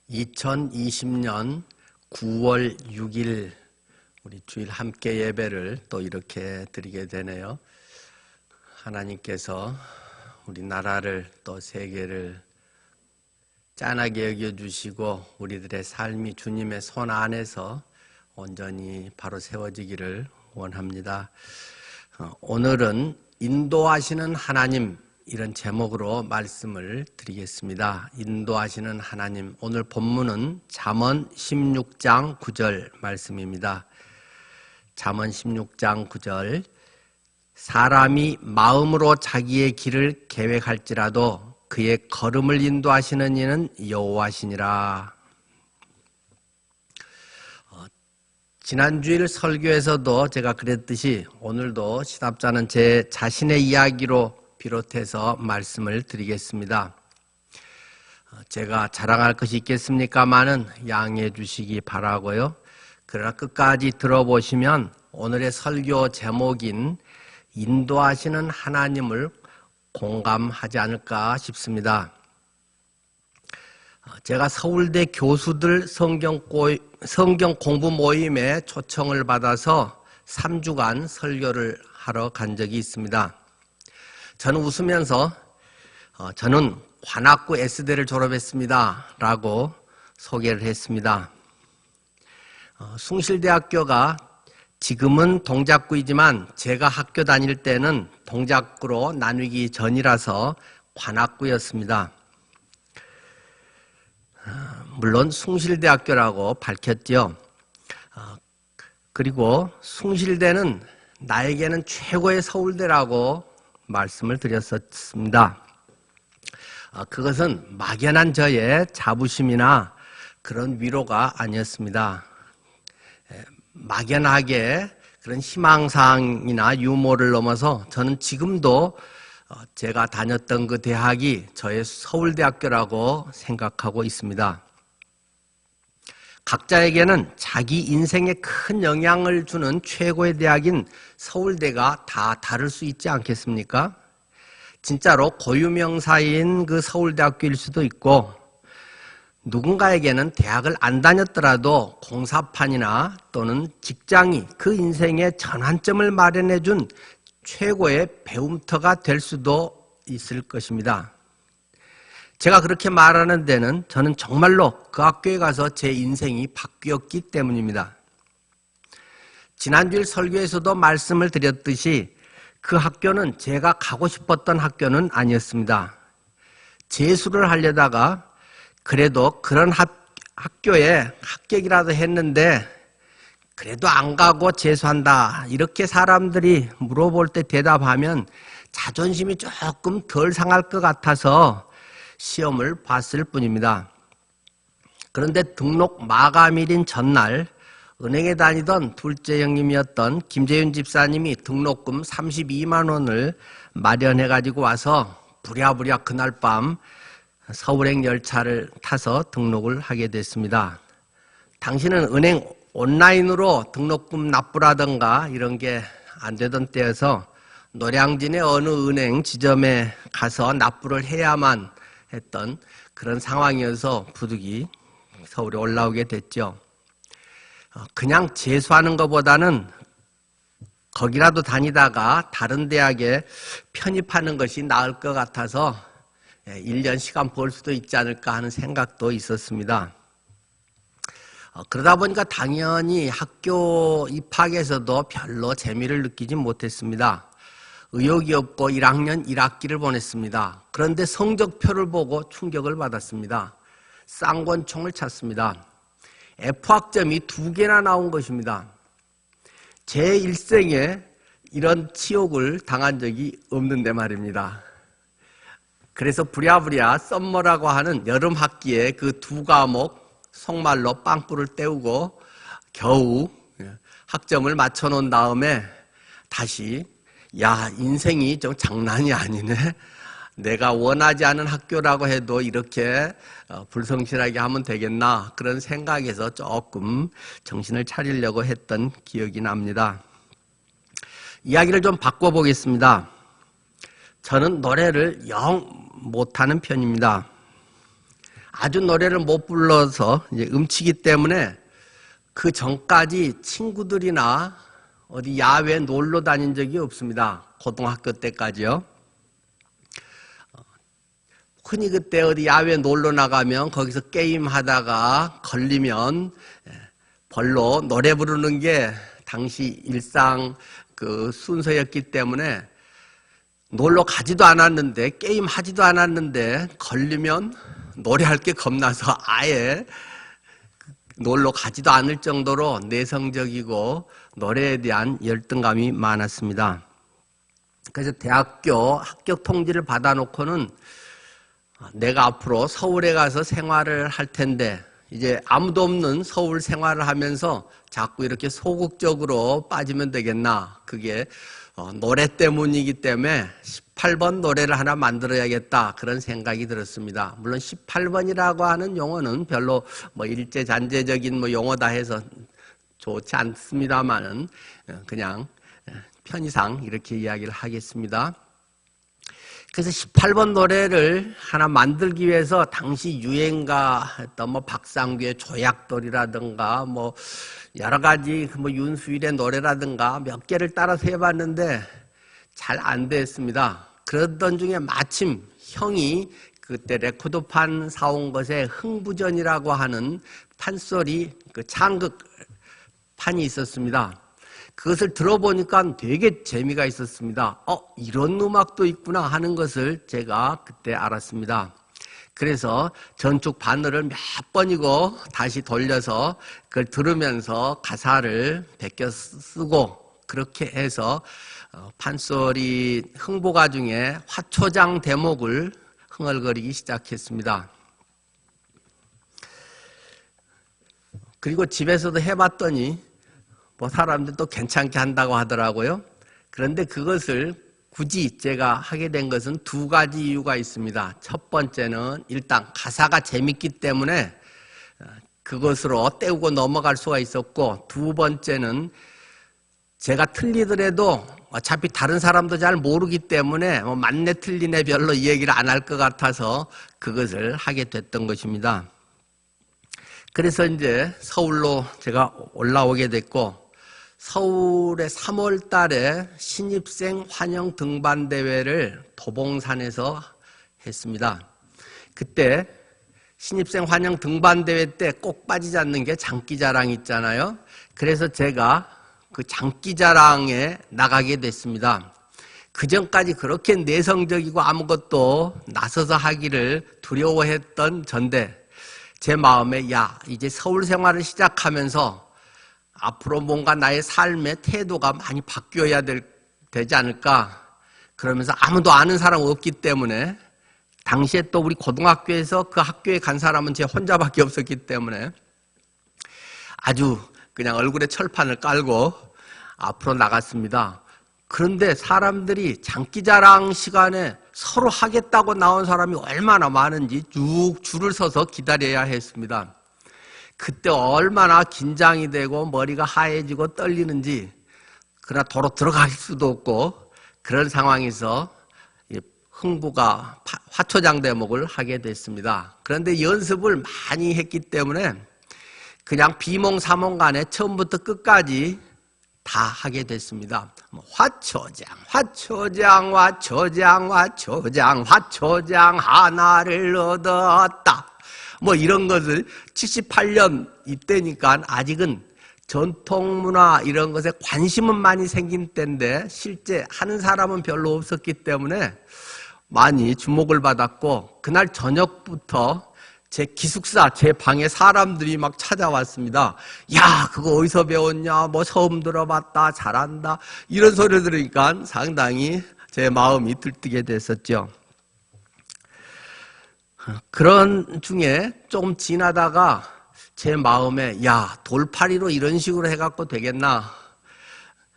2020년 9월 6일 우리 주일 함께 예배를 또 이렇게 드리게 되네요. 하나님께서 우리나라를 또 세계를 짠하게 여겨주시고 우리들의 삶이 주님의 손 안에서 온전히 바로 세워지기를 원합니다. 오늘은 인도하시는 하나님, 이런 제목으로 말씀을 드리겠습니다. 인도하시는 하나님, 오늘 본문은 잠언 16장 9절 말씀입니다. 잠언 16장 9절, 사람이 마음으로 자기의 길을 계획할지라도 그의 걸음을 인도하시는 이는 여호와시니라. 지난주일 설교에서도 제가 그랬듯이 오늘도 시답자는 제 자신의 이야기로 비롯해서 말씀을 드리겠습니다. 제가 자랑할 것이 있겠습니까마는 양해해 주시기 바라고요. 그러나 끝까지 들어보시면 오늘의 설교 제목인 인도하시는 하나님을 공감하지 않을까 싶습니다. 제가 서울대 교수들 성경 공부 모임에 초청을 받아서 3주간 설교를 하러 간 적이 있습니다. 저는 웃으면서 저는 관악구 S대를 졸업했습니다 라고 소개를 했습니다. 숭실대학교가 지금은 동작구이지만 제가 학교 다닐 때는 동작구로 나뉘기 전이라서 관악구였습니다. 물론 숭실대학교라고 밝혔죠. 그리고 숭실대는 나에게는 최고의 서울대라고 말씀을 드렸었습니다. 그것은 막연한 저의 자부심이나 그런 위로가 아니었습니다. 막연하게 그런 희망사항이나 유머를 넘어서 저는 지금도 제가 다녔던 그 대학이 저의 서울대학교라고 생각하고 있습니다. 각자에게는 자기 인생에 큰 영향을 주는 최고의 대학인 서울대가 다 다를 수 있지 않겠습니까? 진짜로 고유명사인 그 서울대학교일 수도 있고, 누군가에게는 대학을 안 다녔더라도 공사판이나 또는 직장이 그 인생의 전환점을 마련해 준 최고의 배움터가 될 수도 있을 것입니다. 제가 그렇게 말하는 데는 저는 정말로 그 학교에 가서 제 인생이 바뀌었기 때문입니다. 지난주일 설교에서도 말씀을 드렸듯이 그 학교는 제가 가고 싶었던 학교는 아니었습니다. 재수를 하려다가 그래도 그런 학교에 합격이라도 했는데 그래도 안 가고 재수한다 이렇게 사람들이 물어볼 때 대답하면 자존심이 조금 덜 상할 것 같아서 시험을 봤을 뿐입니다. 그런데 등록 마감일인 전날 은행에 다니던 둘째 형님이었던 김재윤 집사님이 등록금 32만 원을 마련해 가지고 와서 부랴부랴 그날 밤 서울행 열차를 타서 등록을 하게 됐습니다. 당시는 은행 온라인으로 등록금 납부라든가 이런 게 안 되던 때여서 노량진의 어느 은행 지점에 가서 납부를 해야만 했던 그런 상황이어서 부득이 서울에 올라오게 됐죠. 그냥 재수하는 것보다는 거기라도 다니다가 다른 대학에 편입하는 것이 나을 것 같아서 1년 시간 벌 수도 있지 않을까 하는 생각도 있었습니다. 그러다 보니까 당연히 학교 입학에서도 별로 재미를 느끼지 못했습니다. 의욕이 없고 1학년 1학기를 보냈습니다. 그런데 성적표를 보고 충격을 받았습니다. 쌍권총을 찼습니다. F학점이 2개나 나온 것입니다. 제 일생에 이런 치욕을 당한 적이 없는데 말입니다. 그래서 부랴부랴 썸머라고 하는 여름 학기에 그 2과목 속말로 빵꾸를 때우고 겨우 학점을 맞춰놓은 다음에 다시 야, 인생이 좀 장난이 아니네. 내가 원하지 않은 학교라고 해도 이렇게 불성실하게 하면 되겠나 그런 생각에서 조금 정신을 차리려고 했던 기억이 납니다. 이야기를 좀 바꿔보겠습니다. 저는 노래를 영 못하는 편입니다. 아주 노래를 못 불러서 이제 음치기 때문에 그 전까지 친구들이나 어디 야외 놀러 다닌 적이 없습니다. 고등학교 때까지요. 흔히 그때 어디 야외 놀러 나가면 거기서 게임하다가 걸리면 별로 노래 부르는 게 당시 일상 그 순서였기 때문에 놀러 가지도 않았는데 게임 하지도 않았는데 걸리면 노래할 게 겁나서 아예 놀러 가지도 않을 정도로 내성적이고 노래에 대한 열등감이 많았습니다. 그래서 대학교 합격 통지를 받아놓고는 내가 앞으로 서울에 가서 생활을 할 텐데 이제 아무도 없는 서울 생활을 하면서 자꾸 이렇게 소극적으로 빠지면 되겠나. 그게 노래 때문이기 때문에 18번 노래를 하나 만들어야겠다. 그런 생각이 들었습니다. 물론 18번이라고 하는 용어는 별로 뭐 일제잔재적인 뭐 용어다 해서 좋지 않습니다만은 그냥 편의상 이렇게 이야기를 하겠습니다. 그래서 18번 노래를 하나 만들기 위해서 당시 유행가 했던 뭐 박상규의 조약돌이라든가 뭐 여러 가지 뭐 윤수일의 노래라든가 몇 개를 따라서 해봤는데 잘 안 됐습니다. 그러던 중에 마침 형이 그때 레코드판 사온 것에 흥부전이라고 하는 판소리 그 창극 판이 있었습니다. 그것을 들어보니까 되게 재미가 있었습니다. 이런 음악도 있구나 하는 것을 제가 그때 알았습니다. 그래서 전축 바늘을 몇 번이고 다시 돌려서 그걸 들으면서 가사를 베껴 쓰고 그렇게 해서 판소리 흥보가 중에 화초장 대목을 흥얼거리기 시작했습니다. 그리고 집에서도 해봤더니 뭐 사람들 또 괜찮게 한다고 하더라고요. 그런데 그것을 굳이 제가 하게 된 것은 두 가지 이유가 있습니다. 첫 번째는 일단 가사가 재밌기 때문에 그것으로 때우고 넘어갈 수가 있었고, 두 번째는 제가 틀리더라도 어차피 다른 사람도 잘 모르기 때문에 뭐 맞네 틀리네 별로 이 얘기를 안 할 것 같아서 그것을 하게 됐던 것입니다. 그래서 이제 서울로 제가 올라오게 됐고, 서울의 3월 달에 신입생 환영 등반 대회를 도봉산에서 했습니다. 그때 신입생 환영 등반 대회 때 꼭 빠지지 않는 게 장기자랑 있잖아요. 그래서 제가 그 장기자랑에 나가게 됐습니다. 그 전까지 그렇게 내성적이고 아무것도 나서서 하기를 두려워했던 전데 제 마음에 이제 서울 생활을 시작하면서 앞으로 뭔가 나의 삶의 태도가 많이 바뀌어야 되지 않을까. 그러면서 아무도 아는 사람 없기 때문에 당시에 또 우리 고등학교에서 그 학교에 간 사람은 제 혼자밖에 없었기 때문에 아주 그냥 얼굴에 철판을 깔고 앞으로 나갔습니다. 그런데 사람들이 장기자랑 시간에 서로 하겠다고 나온 사람이 얼마나 많은지 쭉 줄을 서서 기다려야 했습니다. 그때 얼마나 긴장이 되고 머리가 하얘지고 떨리는지, 그러나 도로 들어갈 수도 없고 그런 상황에서 흥부가 화초장 대목을 하게 됐습니다. 그런데 연습을 많이 했기 때문에 그냥 비몽사몽간에 처음부터 끝까지 다 하게 됐습니다. 화초장, 화초장, 화초장, 화초장, 화초장 하나를 얻었다. 뭐 이런 것을 78년 이때니까 아직은 전통문화 이런 것에 관심은 많이 생긴 때인데 실제 하는 사람은 별로 없었기 때문에 많이 주목을 받았고, 그날 저녁부터 제 기숙사, 제 방에 사람들이 막 찾아왔습니다. 야, 그거 어디서 배웠냐? 뭐 처음 들어봤다. 잘한다. 이런 소리를 들으니까 상당히 제 마음이 들뜨게 됐었죠. 그런 중에 조금 지나다가 제 마음에 돌팔이로 이런 식으로 해갖고 되겠나?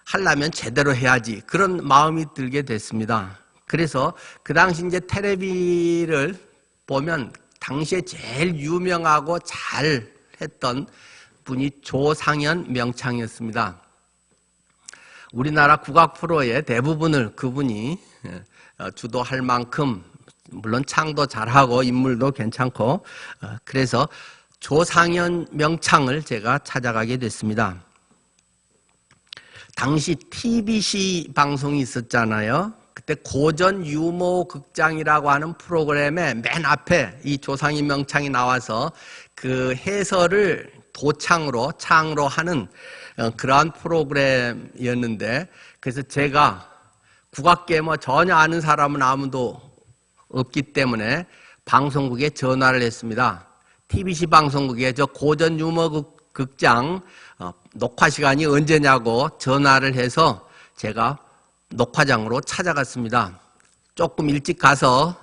하려면 제대로 해야지. 그런 마음이 들게 됐습니다. 그래서 그 당시 이제 텔레비를 보면 당시에 제일 유명하고 잘 했던 분이 조상현 명창이었습니다. 우리나라 국악 프로의 대부분을 그분이 주도할 만큼 물론 창도 잘하고 인물도 괜찮고 그래서 조상현 명창을 제가 찾아가게 됐습니다. 당시 TBC 방송이 있었잖아요. 그때 고전 유머 극장이라고 하는 프로그램에 맨 앞에 이 조상현 명창이 나와서 그 해설을 도창으로 창으로 하는 그러한 프로그램이었는데, 그래서 제가 국악계 뭐 전혀 아는 사람은 아무도 없기 때문에 방송국에 전화를 했습니다. TBC 방송국에 저 고전 유머 극장 녹화 시간이 언제냐고 전화를 해서 제가 녹화장으로 찾아갔습니다. 조금 일찍 가서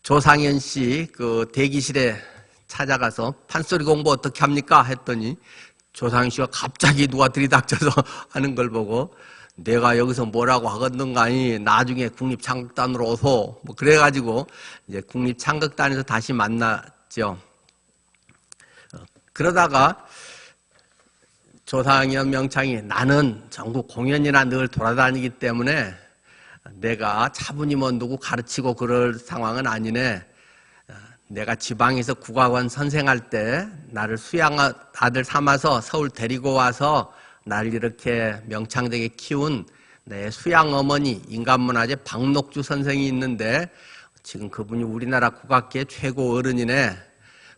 조상현 씨 그 대기실에 찾아가서 판소리 공부 어떻게 합니까? 했더니 조상현 씨가 갑자기 누가 들이닥쳐서 하는 걸 보고 내가 여기서 뭐라고 하겠는가 하니 나중에 국립창극단으로 오소 뭐 그래가지고 이제 국립창극단에서 다시 만났죠. 그러다가 조상현 명창이 나는 전국 공연이나 늘 돌아다니기 때문에 내가 차분히 뭐 누구 가르치고 그럴 상황은 아니네. 내가 지방에서 국악원 선생할 때 나를 수양 아들 삼아서 서울 데리고 와서 나를 이렇게 명창되게 키운 내 수양 어머니 인간문화재 박녹주 선생이 있는데 지금 그분이 우리나라 국악계 최고 어른이네.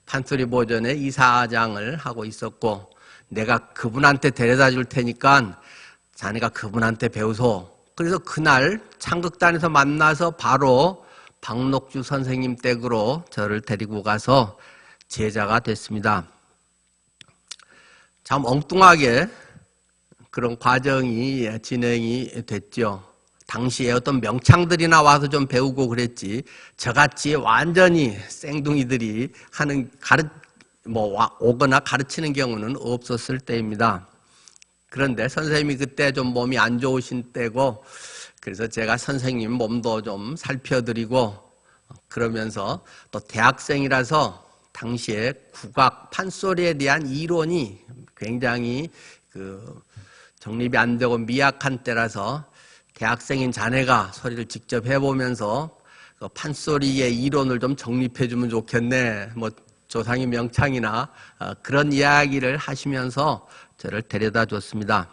판소리 보전의 이사장을 하고 있었고 내가 그분한테 데려다 줄 테니까 자네가 그분한테 배우소. 그래서 그날 창극단에서 만나서 바로 박녹주 선생님 댁으로 저를 데리고 가서 제자가 됐습니다. 참 엉뚱하게 그런 과정이 진행이 됐죠. 당시에 어떤 명창들이나 와서 좀 배우고 그랬지 저같이 완전히 생둥이들이 하는 오거나 가르치는 경우는 없었을 때입니다. 그런데 선생님이 그때 좀 몸이 안 좋으신 때고 그래서 제가 선생님 몸도 좀 살펴드리고 그러면서 또 대학생이라서 당시에 국악 판소리에 대한 이론이 굉장히 정립이 안 되고 미약한 때라서 대학생인 자네가 소리를 직접 해보면서 판소리의 이론을 좀 정립해주면 좋겠네. 뭐 조상의 명창이나 그런 이야기를 하시면서 저를 데려다 줬습니다.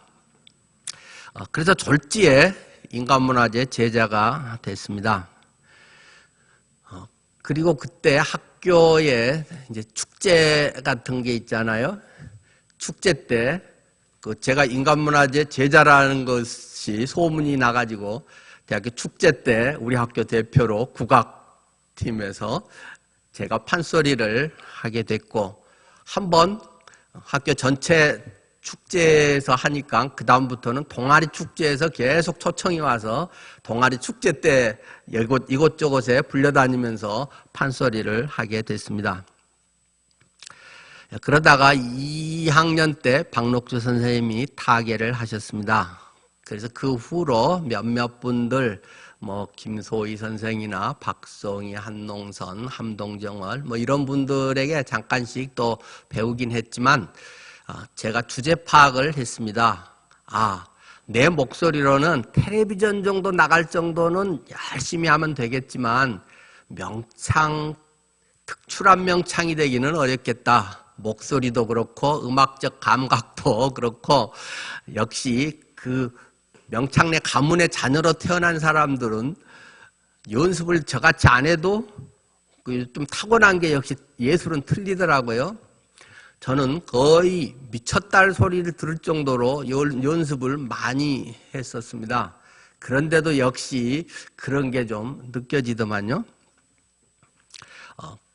그래서 졸지에 인간문화재 제자가 됐습니다. 그리고 그때 학교에 이제 축제 같은 게 있잖아요. 축제 때 제가 인간문화재 제자라는 것이 소문이 나가지고 대학교 축제 때 우리 학교 대표로 국악팀에서 제가 판소리를 하게 됐고 한번 학교 전체 축제에서 하니까 그 다음부터는 동아리 축제에서 계속 초청이 와서 동아리 축제 때 이곳저곳에 불려다니면서 판소리를 하게 됐습니다. 그러다가 2학년 때 박녹주 선생님이 타계를 하셨습니다. 그래서 그 후로 몇몇 분들 뭐 김소희 선생이나 박송희, 한농선, 함동정월 뭐 이런 분들에게 잠깐씩 또 배우긴 했지만 제가 주제 파악을 했습니다. 내 목소리로는 텔레비전 정도 나갈 정도는 열심히 하면 되겠지만 명창, 특출한 명창이 되기는 어렵겠다. 목소리도 그렇고 음악적 감각도 그렇고 역시 그 명창내 가문의 자녀로 태어난 사람들은 연습을 저같이 안 해도 좀 타고난 게 역시 예술은 틀리더라고요. 저는 거의 미쳤다 할 소리를 들을 정도로 연습을 많이 했었습니다. 그런데도 역시 그런 게 좀 느껴지더만요.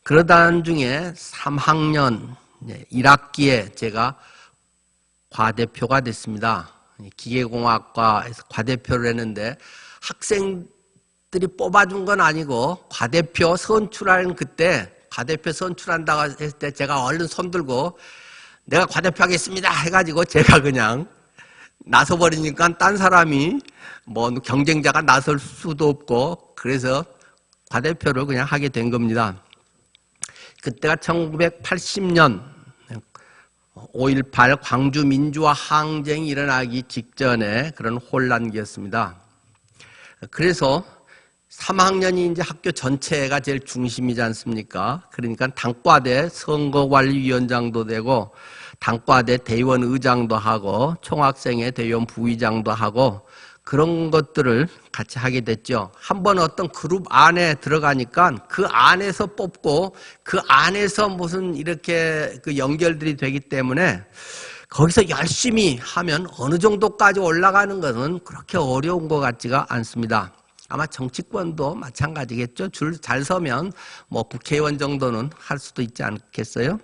그러던 중에 3학년 1학기에 제가 과대표가 됐습니다. 기계공학과에서 과대표를 했는데 학생들이 뽑아준 건 아니고 과대표 선출하는 그때 과대표 선출한다고 했을 때 제가 얼른 손들고 내가 과대표 하겠습니다 해가지고 제가 그냥 나서버리니까 딴 사람이 뭐 경쟁자가 나설 수도 없고 그래서 과대표를 그냥 하게 된 겁니다. 그때가 1980년 5.18 광주 민주화 항쟁이 일어나기 직전에 그런 혼란기였습니다. 그래서 3학년이 이제 학교 전체가 제일 중심이지 않습니까? 그러니까 당과대 선거관리위원장도 되고, 당과대 대의원 의장도 하고, 총학생회 대의원 부의장도 하고, 그런 것들을 같이 하게 됐죠. 한번 어떤 그룹 안에 들어가니까 그 안에서 뽑고, 그 안에서 무슨 이렇게 그 연결들이 되기 때문에 거기서 열심히 하면 어느 정도까지 올라가는 것은 그렇게 어려운 것 같지가 않습니다. 아마 정치권도 마찬가지겠죠. 줄 잘 서면 뭐 국회의원 정도는 할 수도 있지 않겠어요?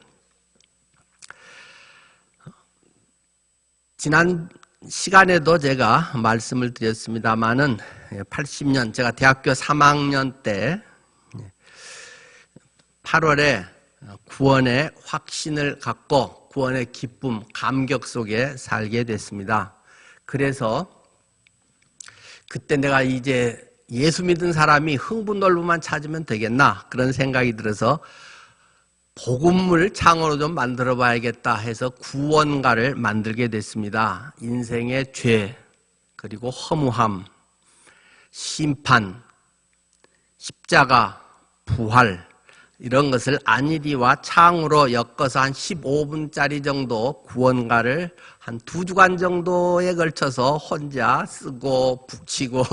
지난 시간에도 제가 말씀을 드렸습니다마는 80년 제가 대학교 3학년 때 8월에 구원의 확신을 갖고 구원의 기쁨, 감격 속에 살게 됐습니다. 그래서 그때 내가 이제 예수 믿은 사람이 흥분놀부만 찾으면 되겠나 그런 생각이 들어서 복음을 창으로 좀 만들어 봐야겠다 해서 구원가를 만들게 됐습니다. 인생의 죄, 그리고 허무함, 심판, 십자가, 부활 이런 것을 안일이와 창으로 엮어서 한 15분짜리 정도 구원가를 한 2주간 정도에 걸쳐서 혼자 쓰고 붙이고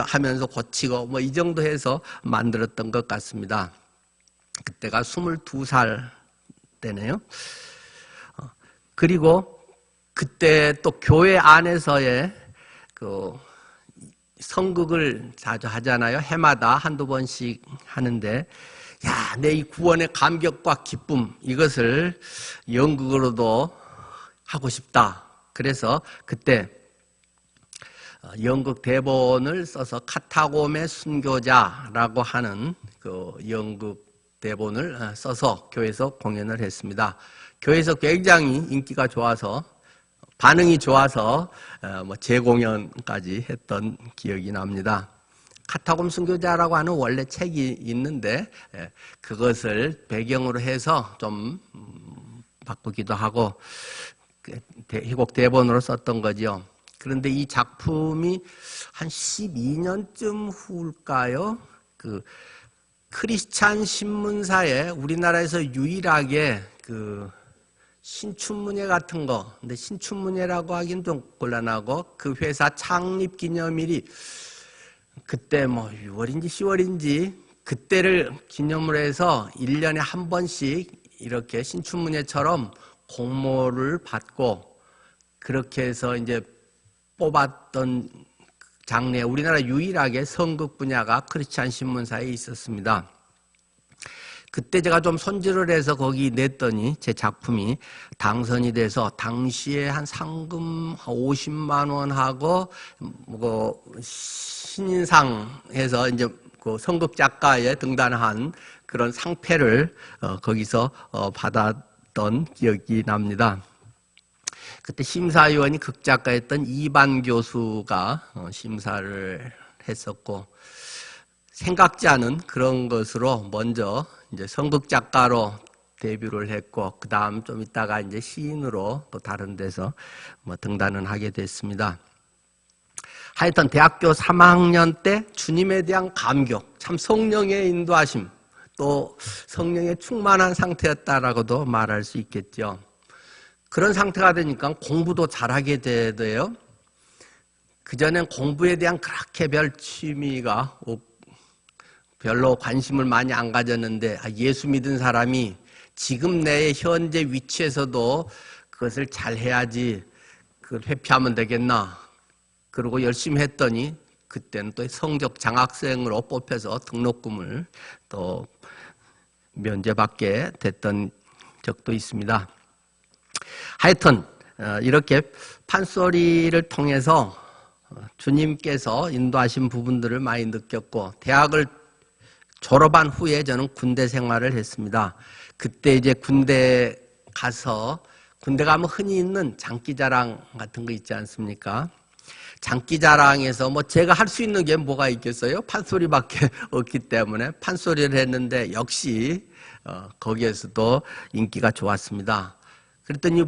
하면서 고치고 뭐 이 정도 해서 만들었던 것 같습니다. 그때가 22살 때네요. 그리고 그때 또 교회 안에서의 그 성극을 자주 하잖아요. 해마다 한두 번씩 하는데, 야, 내 이 구원의 감격과 기쁨 이것을 연극으로도 하고 싶다. 그래서 그때 연극 대본을 써서 카타곰의 순교자라고 하는 그 연극 대본을 써서 교회에서 공연을 했습니다. 교회에서 굉장히 인기가 좋아서 반응이 좋아서 뭐 재공연까지 했던 기억이 납니다. 카타곰 순교자라고 하는 원래 책이 있는데 그것을 배경으로 해서 좀 바꾸기도 하고 희곡 대본으로 썼던 거죠. 그런데 이 작품이 한 12년쯤 후일까요? 그 크리스찬 신문사에 우리나라에서 유일하게 그 신춘문예 같은 거, 근데 신춘문예라고 하긴 좀 곤란하고 그 회사 창립 기념일이 그때 뭐 6월인지 10월인지 그때를 기념으로 해서 1년에 한 번씩 이렇게 신춘문예처럼 공모를 받고 그렇게 해서 이제 뽑았던 장르에 우리나라 유일하게 선극 분야가 크리스찬 신문사에 있었습니다. 그때 제가 좀 손질을 해서 거기 냈더니 제 작품이 당선이 돼서 당시에 한 상금 50만 원하고 뭐 신인상에서 이제 그 선극 작가에 등단한 그런 상패를 거기서 받았던 기억이 납니다. 그때 심사위원이 극작가였던 이반 교수가 심사를 했었고 생각지 않은 그런 것으로 먼저 이제 선극 작가로 데뷔를 했고 그 다음 좀 있다가 이제 시인으로 또 다른 데서 뭐 등단을 하게 됐습니다. 하여튼 대학교 3학년 때 주님에 대한 감격, 참 성령의 인도하심, 또 성령에 충만한 상태였다라고도 말할 수 있겠죠. 그런 상태가 되니까 공부도 잘하게 돼요. 그전엔 공부에 대한 그렇게 별 취미가 별로 관심을 많이 안 가졌는데 예수 믿은 사람이 지금 내 현재 위치에서도 그것을 잘 해야지 그걸 회피하면 되겠나. 그러고 열심히 했더니 그때는 또 성적 장학생으로 뽑혀서 등록금을 또 면제받게 됐던 적도 있습니다. 하여튼 이렇게 판소리를 통해서 주님께서 인도하신 부분들을 많이 느꼈고 대학을 졸업한 후에 저는 군대 생활을 했습니다. 그때 이제 군대 가서 군대 가면 흔히 있는 장기자랑 같은 거 있지 않습니까? 장기자랑에서 뭐 제가 할 수 있는 게 뭐가 있겠어요? 판소리밖에 없기 때문에 판소리를 했는데 역시 거기에서도 인기가 좋았습니다. 그랬더니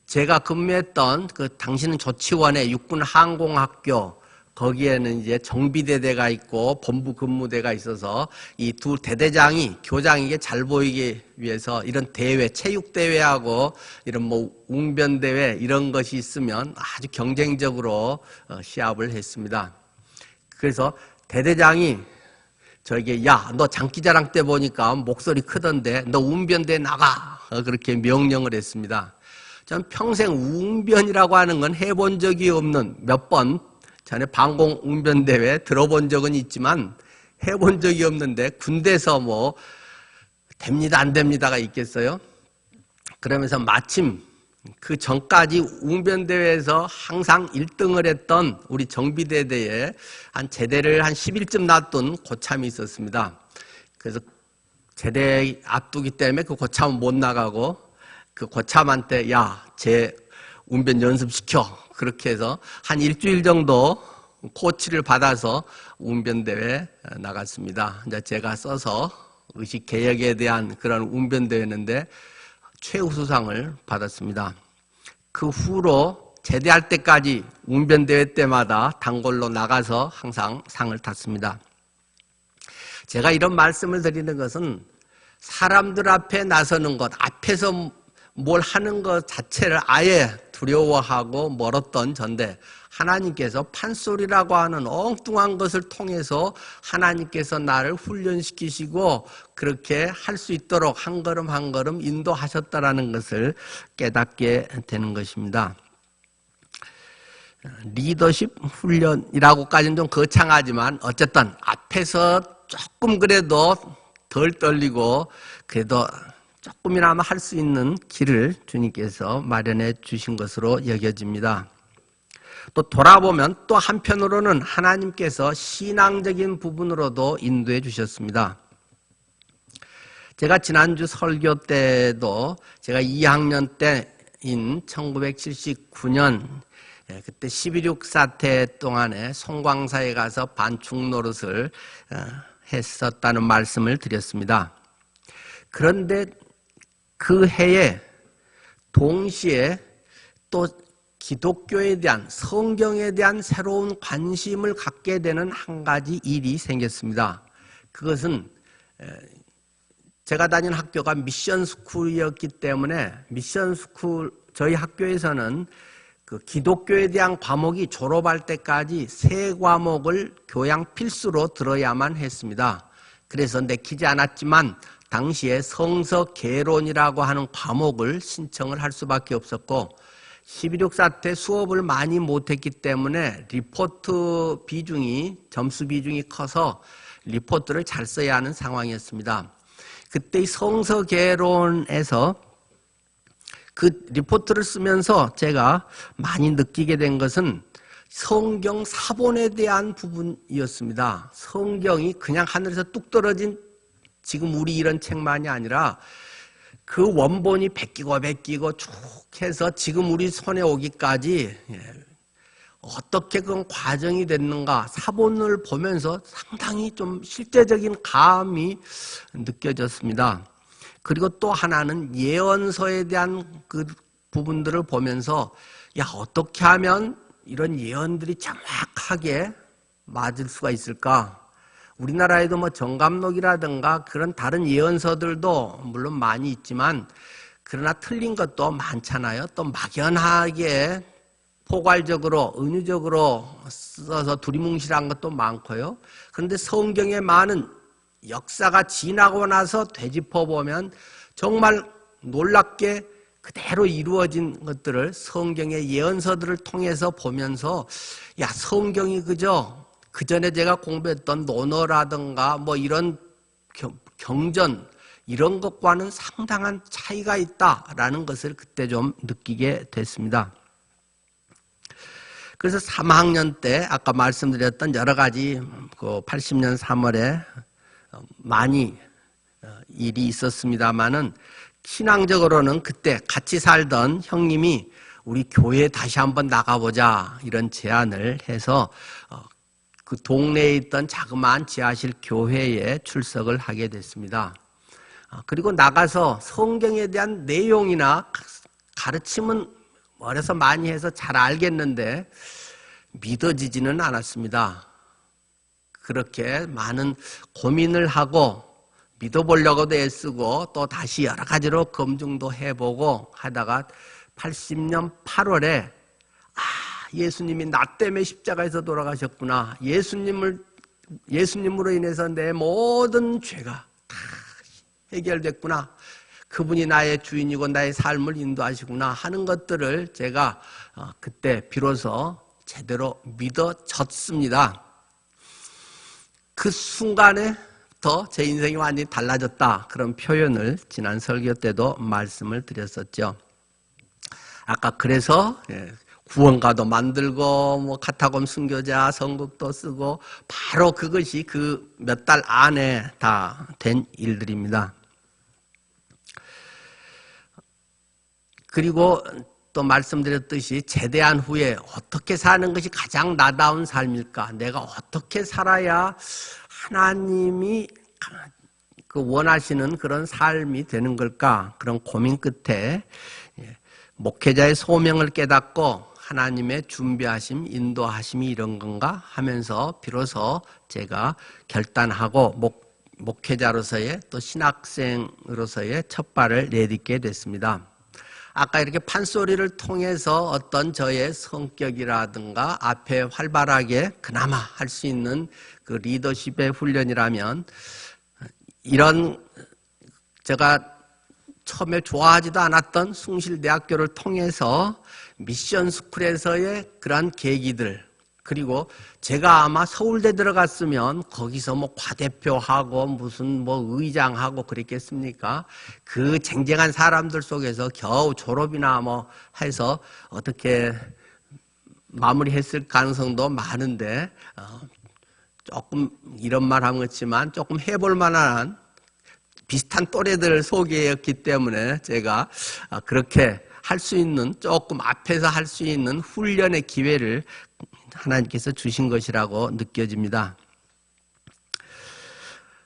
제가 근무했던 그 당시는 조치원의 육군 항공학교 거기에는 이제 정비대대가 있고 본부 근무대가 있어서 이 두 대대장이 교장에게 잘 보이기 위해서 이런 대회, 체육대회하고 이런 뭐 웅변대회 이런 것이 있으면 아주 경쟁적으로 시합을 했습니다. 그래서 대대장이 저에게 야, 너 장기자랑 때 보니까 목소리 크던데 너 웅변대에 나가. 그렇게 명령을 했습니다. 전 평생 웅변이라고 하는 건 해본 적이 없는 몇 번 전에 방공 웅변대회 들어본 적은 있지만 해본 적이 없는데 군대에서 뭐 됩니다 안 됩니다가 있겠어요? 그러면서 마침 그 전까지 웅변대회에서 항상 1등을 했던 우리 정비대대에 한 제대를 한 10일쯤 놔둔 고참이 있었습니다. 그래서 제대 앞두기 때문에 그 고참은 못 나가고 그 고참한테 야, 제 웅변 연습시켜. 그렇게 해서 한 일주일 정도 코치를 받아서 웅변대회 나갔습니다. 이제 제가 써서 의식개혁에 대한 그런 웅변대회였는데 최우수상을 받았습니다. 그 후로 제대할 때까지 웅변대회 때마다 단골로 나가서 항상 상을 탔습니다. 제가 이런 말씀을 드리는 것은 사람들 앞에 나서는 것, 앞에서 뭘 하는 것 자체를 아예 두려워하고 멀었던 전데 하나님께서 판소리라고 하는 엉뚱한 것을 통해서 하나님께서 나를 훈련시키시고 그렇게 할 수 있도록 한 걸음 한 걸음 인도하셨다라는 것을 깨닫게 되는 것입니다. 리더십 훈련이라고까지는 좀 거창하지만 어쨌든 앞에서 조금 그래도 덜 떨리고 그래도 조금이나마 할 수 있는 길을 주님께서 마련해 주신 것으로 여겨집니다. 또 돌아보면 또 한편으로는 하나님께서 신앙적인 부분으로도 인도해 주셨습니다. 제가 지난주 설교 때도 제가 2학년 때인 1979년 그때 12.6 사태 동안에 송광사에 가서 반죽 노릇을 했었다는 말씀을 드렸습니다. 그런데 그 해에 동시에 또 기독교에 대한 성경에 대한 새로운 관심을 갖게 되는 한 가지 일이 생겼습니다. 그것은 제가 다닌 학교가 미션 스쿨이었기 때문에 미션 스쿨 저희 학교에서는 그 기독교에 대한 과목이 졸업할 때까지 3과목을 교양 필수로 들어야만 했습니다. 그래서 내키지 않았지만 당시에 성서개론이라고 하는 과목을 신청을 할 수밖에 없었고 12.6 사태 수업을 많이 못했기 때문에 리포트 비중이 점수 비중이 커서 리포트를 잘 써야 하는 상황이었습니다. 그때 성서개론에서 그 리포트를 쓰면서 제가 많이 느끼게 된 것은 성경 사본에 대한 부분이었습니다. 성경이 그냥 하늘에서 뚝 떨어진 지금 우리 이런 책만이 아니라 그 원본이 베끼고 쭉 해서 지금 우리 손에 오기까지 어떻게 그런 과정이 됐는가 사본을 보면서 상당히 좀 실제적인 감이 느껴졌습니다. 그리고 또 하나는 예언서에 대한 그 부분들을 보면서 야 어떻게 하면 이런 예언들이 정확하게 맞을 수가 있을까? 우리나라에도 뭐 정감록이라든가 그런 다른 예언서들도 물론 많이 있지만 그러나 틀린 것도 많잖아요. 또 막연하게 포괄적으로 은유적으로 써서 두리뭉실한 것도 많고요. 그런데 성경에 많은 역사가 지나고 나서 되짚어보면 정말 놀랍게 그대로 이루어진 것들을 성경의 예언서들을 통해서 보면서 야 성경이 그 전에 제가 공부했던 논어라든가 뭐 이런 경전 이런 것과는 상당한 차이가 있다라는 것을 그때 좀 느끼게 됐습니다. 그래서 3학년 때 아까 말씀드렸던 여러 가지 그 80년 3월에 많이 일이 있었습니다마는 신앙적으로는 그때 같이 살던 형님이 우리 교회에 다시 한번 나가보자 이런 제안을 해서 그 동네에 있던 자그마한 지하실 교회에 출석을 하게 됐습니다. 그리고 나가서 성경에 대한 내용이나 가르침은 어려서 많이 해서 잘 알겠는데 믿어지지는 않았습니다. 그렇게 많은 고민을 하고 믿어보려고도 애쓰고 또 다시 여러 가지로 검증도 해보고 하다가 80년 8월에 예수님이 나 때문에 십자가에서 돌아가셨구나. 예수님으로 인해서 내 모든 죄가 다 해결됐구나. 그분이 나의 주인이고 나의 삶을 인도하시구나 하는 것들을 제가 그때 비로소 제대로 믿어졌습니다. 그 순간에부터 제 인생이 완전히 달라졌다. 그런 표현을 지난 설교 때도 말씀을 드렸었죠. 아까 그래서 구원가도 만들고 뭐 카타콤 순교자 선곡도 쓰고 바로 그것이 그 몇 달 안에 다 된 일들입니다. 그리고 또 말씀드렸듯이 제대한 후에 어떻게 사는 것이 가장 나다운 삶일까? 내가 어떻게 살아야 하나님이 그 원하시는 그런 삶이 되는 걸까? 그런 고민 끝에 목회자의 소명을 깨닫고 하나님의 준비하심, 인도하심이 이런 건가 하면서 비로소 제가 결단하고 목회자로서의 또 신학생으로서의 첫 발을 내딛게 됐습니다. 아까 이렇게 판소리를 통해서 어떤 저의 성격이라든가 앞에 활발하게 그나마 할 수 있는 그 리더십의 훈련이라면 이런 제가 처음에 좋아하지도 않았던 숭실대학교를 통해서 미션 스쿨에서의 그러한 계기들, 그리고 제가 아마 서울대 들어갔으면 거기서 뭐 과대표하고 무슨 뭐 의장하고 그랬겠습니까? 그 쟁쟁한 사람들 속에서 겨우 졸업이나 뭐 해서 어떻게 마무리했을 가능성도 많은데 조금 이런 말 하면 그렇지만 조금 해볼 만한 비슷한 또래들 속이었기 때문에 제가 그렇게 할 수 있는 조금 앞에서 할 수 있는 훈련의 기회를 하나님께서 주신 것이라고 느껴집니다.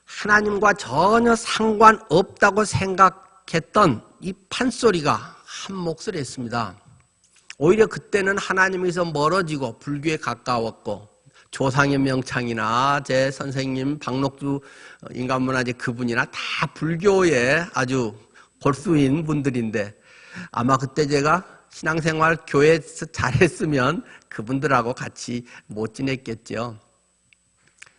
하나님과 전혀 상관없다고 생각했던 이 판소리가 한 몫을 했습니다. 오히려 그때는 하나님에서 멀어지고 불교에 가까웠고 조상의 명창이나 제 선생님 박록주 인간문화재 그분이나 다 불교의 아주 골수인 분들인데 아마 그때 제가 신앙생활 교회에서 잘했으면 그분들하고 같이 못 지냈겠죠.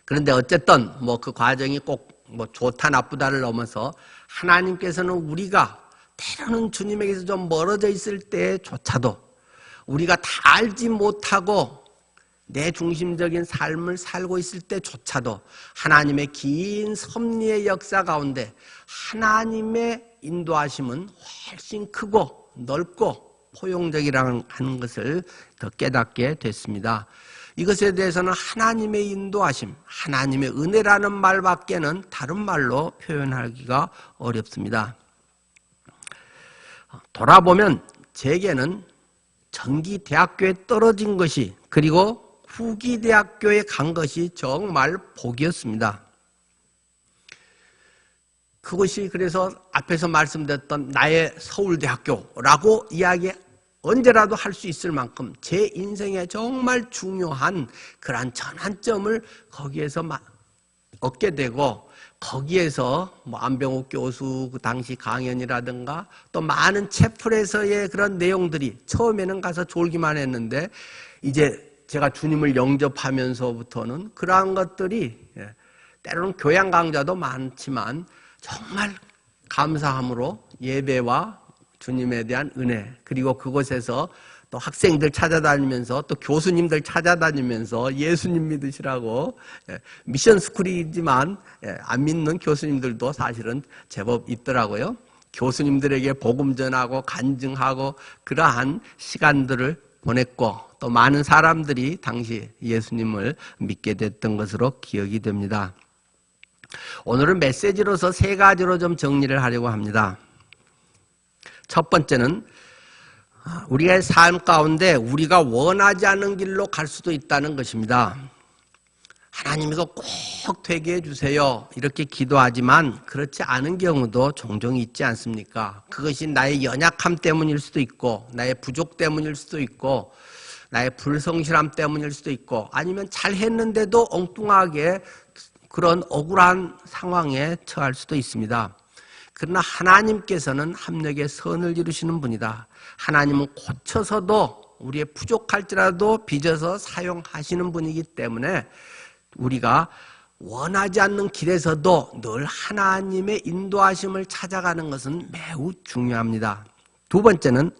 그런데 어쨌든 뭐 그 과정이 꼭 뭐 좋다 나쁘다를 넘어서 하나님께서는 우리가 때로는 주님에게서 좀 멀어져 있을 때조차도 우리가 다 알지 못하고 내 중심적인 삶을 살고 있을 때조차도 하나님의 긴 섭리의 역사 가운데 하나님의 인도하심은 훨씬 크고 넓고 포용적이라는 것을 더 깨닫게 됐습니다. 이것에 대해서는 하나님의 인도하심, 하나님의 은혜라는 말밖에는 다른 말로 표현하기가 어렵습니다. 돌아보면 제게는 전기대학교에 떨어진 것이 그리고 후기대학교에 간 것이 정말 복이었습니다. 그것이 그래서 앞에서 말씀드렸던 나의 서울대학교라고 이야기 언제라도 할 수 있을 만큼 제 인생에 정말 중요한 그러한 전환점을 거기에서 얻게 되고 거기에서 뭐 안병욱 교수 그 당시 강연이라든가 또 많은 채플에서의 그런 내용들이 처음에는 가서 졸기만 했는데 이제 제가 주님을 영접하면서부터는 그러한 것들이 때로는 교양 강좌도 많지만 정말 감사함으로 예배와 주님에 대한 은혜 그리고 그곳에서 또 학생들 찾아다니면서 또 교수님들 찾아다니면서 예수님 믿으시라고 미션 스쿨이지만 안 믿는 교수님들도 사실은 제법 있더라고요. 교수님들에게 복음 전하고 간증하고 그러한 시간들을 보냈고 또 많은 사람들이 당시 예수님을 믿게 됐던 것으로 기억이 됩니다. 오늘은 메시지로서 세 가지로 좀 정리를 하려고 합니다. 첫 번째는 우리의 삶 가운데 우리가 원하지 않는 길로 갈 수도 있다는 것입니다. 하나님 이거 꼭 되게 해주세요 이렇게 기도하지만 그렇지 않은 경우도 종종 있지 않습니까? 그것이 나의 연약함 때문일 수도 있고 나의 부족 때문일 수도 있고 나의 불성실함 때문일 수도 있고 아니면 잘했는데도 엉뚱하게 그런 억울한 상황에 처할 수도 있습니다. 그러나 하나님께서는 합력의 선을 이루시는 분이다. 하나님은 고쳐서도 우리의 부족할지라도 빚어서 사용하시는 분이기 때문에 우리가 원하지 않는 길에서도 늘 하나님의 인도하심을 찾아가는 것은 매우 중요합니다. 두 번째는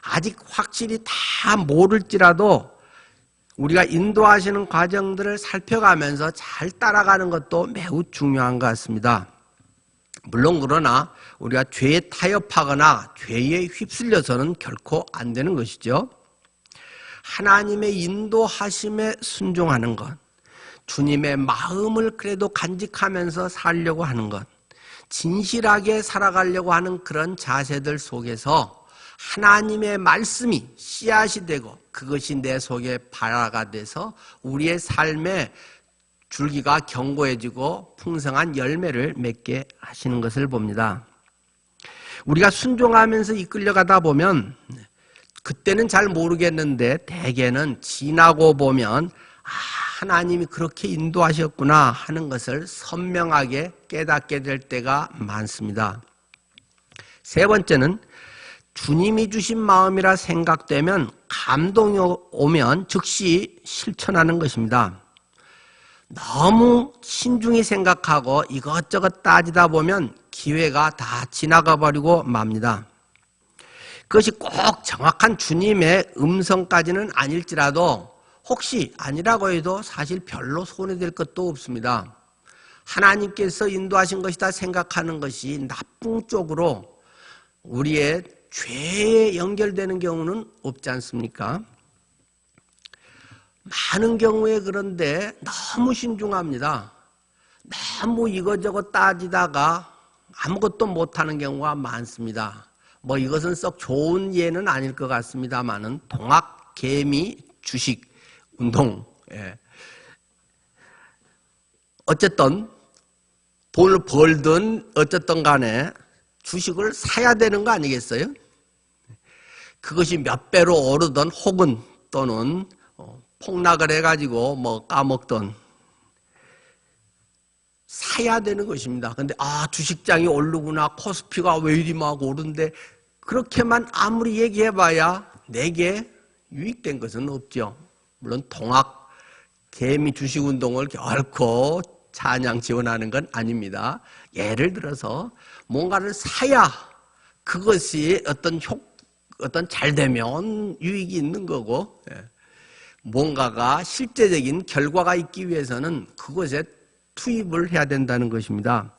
아직 확실히 다 모를지라도 우리가 인도하시는 과정들을 살펴가면서 잘 따라가는 것도 매우 중요한 것 같습니다. 물론 그러나 우리가 죄에 타협하거나 죄에 휩쓸려서는 결코 안 되는 것이죠. 하나님의 인도하심에 순종하는 것, 주님의 마음을 그래도 간직하면서 살려고 하는 것, 진실하게 살아가려고 하는 그런 자세들 속에서 하나님의 말씀이 씨앗이 되고 그것이 내 속에 발화가 돼서 우리의 삶의 줄기가 견고해지고 풍성한 열매를 맺게 하시는 것을 봅니다. 우리가 순종하면서 이끌려가다 보면 그때는 잘 모르겠는데 대개는 지나고 보면 하나님이 그렇게 인도하셨구나 하는 것을 선명하게 깨닫게 될 때가 많습니다. 세 번째는 주님이 주신 마음이라 생각되면 감동이 오면 즉시 실천하는 것입니다. 너무 신중히 생각하고 이것저것 따지다 보면 기회가 다 지나가 버리고 맙니다. 그것이 꼭 정확한 주님의 음성까지는 아닐지라도 혹시 아니라고 해도 사실 별로 손해될 것도 없습니다. 하나님께서 인도하신 것이다 생각하는 것이 나쁜 쪽으로 우리의 죄에 연결되는 경우는 없지 않습니까? 많은 경우에 그런데 너무 신중합니다. 너무 이것저것 따지다가 아무것도 못하는 경우가 많습니다. 이것은 썩 좋은 예는 아닐 것 같습니다만은 동학, 개미, 주식, 운동. 어쨌든 돈을 벌든 어쨌든 간에 주식을 사야 되는 거 아니겠어요? 그것이 몇 배로 오르든 혹은 또는 폭락을 해가지고 까먹던 사야 되는 것입니다. 근데 주식장이 오르구나, 코스피가 왜 이리 막 오른데 그렇게만 아무리 얘기해봐야 내게 유익된 것은 없죠. 물론 동학 개미 주식운동을 결코 찬양 지원하는 건 아닙니다. 예를 들어서 뭔가를 사야 그것이 어떤 잘 되면 유익이 있는 거고 뭔가가 실제적인 결과가 있기 위해서는 그것에 투입을 해야 된다는 것입니다.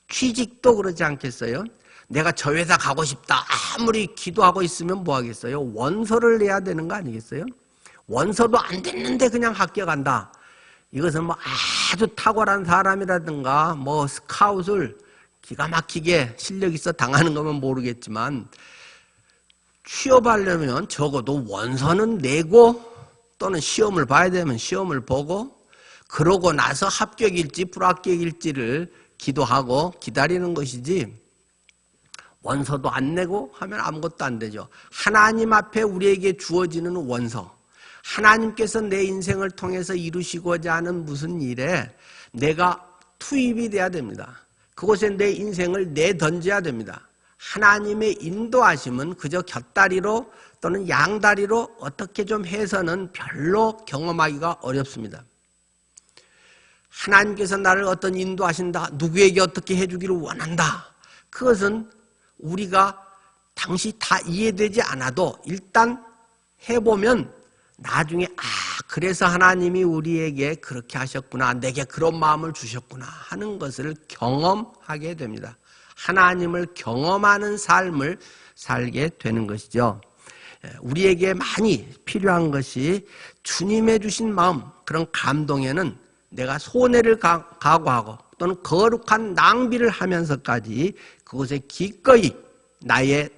취직도 그러지 않겠어요? 내가 저 회사 가고 싶다 아무리 기도하고 있으면 뭐 하겠어요? 원서를 내야 되는 거 아니겠어요? 원서도 안 됐는데 그냥 합격한다. 이것은 아주 탁월한 사람이라든가 스카웃을 기가 막히게 실력 있어 당하는 거면 모르겠지만 취업하려면 적어도 원서는 내고 또는 시험을 봐야 되면 시험을 보고 그러고 나서 합격일지 불합격일지를 기도하고 기다리는 것이지 원서도 안 내고 하면 아무것도 안 되죠. 하나님 앞에 우리에게 주어지는 원서, 하나님께서 내 인생을 통해서 이루시고자 하는 무슨 일에 내가 투입이 돼야 됩니다. 그곳에 내 인생을 내던져야 됩니다. 하나님의 인도하심은 그저 곁다리로 또는 양다리로 어떻게 좀 해서는 별로 경험하기가 어렵습니다. 하나님께서 나를 어떤 인도하신다, 누구에게 어떻게 해주기를 원한다. 그것은 우리가 당시 다 이해되지 않아도 일단 해보면 나중에 그래서 하나님이 우리에게 그렇게 하셨구나, 내게 그런 마음을 주셨구나 하는 것을 경험하게 됩니다. 하나님을 경험하는 삶을 살게 되는 것이죠. 우리에게 많이 필요한 것이 주님의 주신 마음, 그런 감동에는 내가 손해를 각오하고 또는 거룩한 낭비를 하면서까지 그것에 기꺼이 나의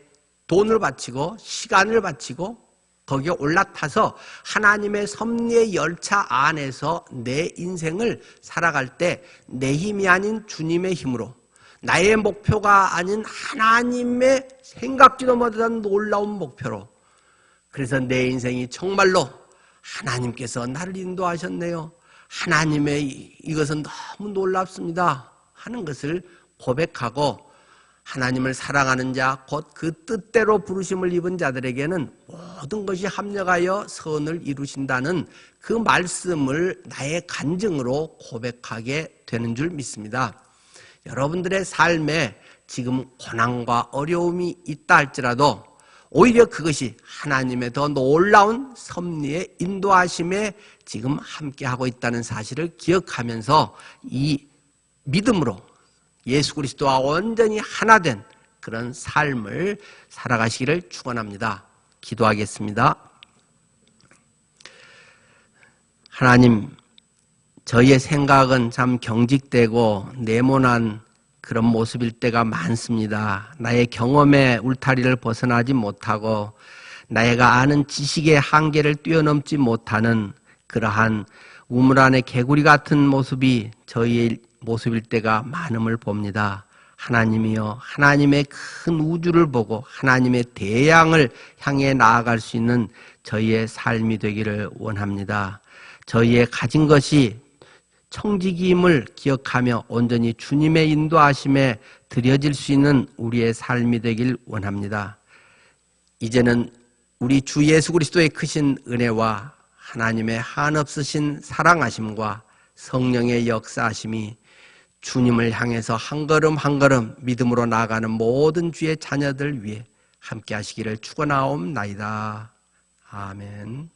돈을 바치고 시간을 바치고 거기에 올라타서 하나님의 섭리의 열차 안에서 내 인생을 살아갈 때 내 힘이 아닌 주님의 힘으로 나의 목표가 아닌 하나님의 생각지도 못한 놀라운 목표로 그래서 내 인생이 정말로 하나님께서 나를 인도하셨네요. 하나님의 이것은 너무 놀랍습니다 하는 것을 고백하고, 하나님을 사랑하는 자, 곧 그 뜻대로 부르심을 입은 자들에게는 모든 것이 합력하여 선을 이루신다는 그 말씀을 나의 간증으로 고백하게 되는 줄 믿습니다. 여러분들의 삶에 지금 고난과 어려움이 있다 할지라도 오히려 그것이 하나님의 더 놀라운 섭리의 인도하심에 지금 함께하고 있다는 사실을 기억하면서 이 믿음으로 예수 그리스도와 온전히 하나 된 그런 삶을 살아가시기를 축원합니다. 기도하겠습니다. 하나님, 저희의 생각은 참 경직되고 네모난 그런 모습일 때가 많습니다. 나의 경험의 울타리를 벗어나지 못하고 내가 아는 지식의 한계를 뛰어넘지 못하는 그러한 우물 안의 개구리 같은 모습이 저희의 모습일 때가 많음을 봅니다. 하나님이여, 하나님의 큰 우주를 보고 하나님의 대양을 향해 나아갈 수 있는 저희의 삶이 되기를 원합니다. 저희의 가진 것이 청지기임을 기억하며 온전히 주님의 인도하심에 드려질 수 있는 우리의 삶이 되길 원합니다. 이제는 우리 주 예수 그리스도의 크신 은혜와 하나님의 한없으신 사랑하심과 성령의 역사하심이 주님을 향해서 한 걸음 한 걸음 믿음으로 나아가는 모든 주의 자녀들 위해 함께 하시기를 축원하옵나이다. 아멘.